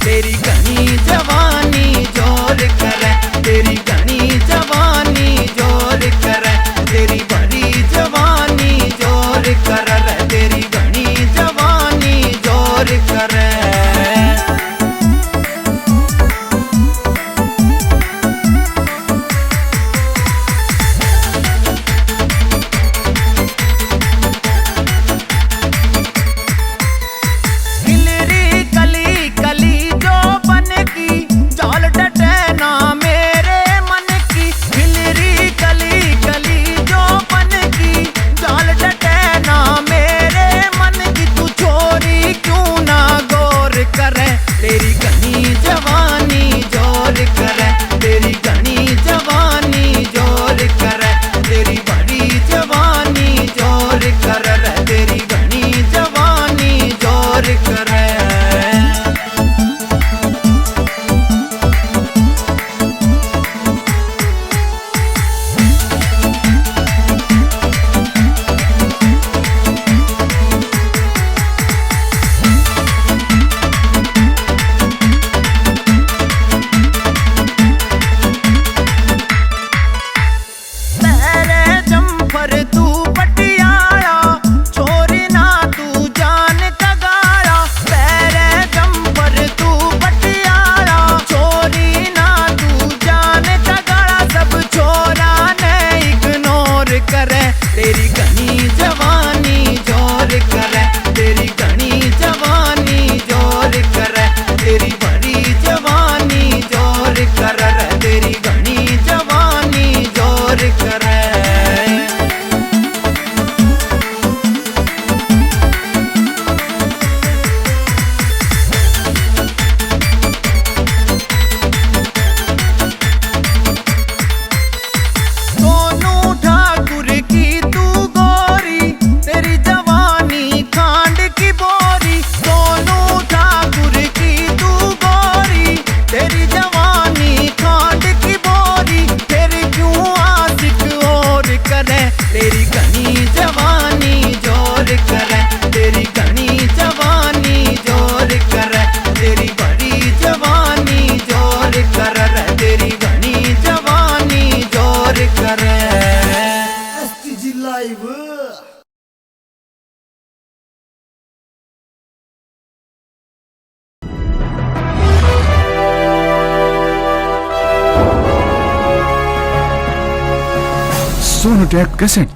तेरी घनी जवानी जोर करे, तेरी घनी जवानी जोर करे, तेरी भरी जवानी जोर करे, तेरी घनी जवानी जोर करे। तेरी घनी जवानी जोर करे, तेरी घनी जवानी जोर करे, तेरी बड़ी जवानी जोर करे, तेरी घनी जवानी जोर करे। तू पटियाला छोरी ना तू जान तगाड़ा, पैरे जंपर तू पटियाला छोरी ना तू जान तगाड़ा, सब छोरा ने इग्नोर करे, तेरी घनी जवानी जोर करे, तेरी घनी जवानी जोर करे, तेरी बड़ी जवानी जोर करे, तेरी घनी जवानी जोर करे। तेरी घनी जवानी जोर करे, तेरी घनी जवानी जोर करे, तेरी बड़ी जवानी जोर करे, तेरी घनी जवानी जोर करे। STG live Sonotek cassette.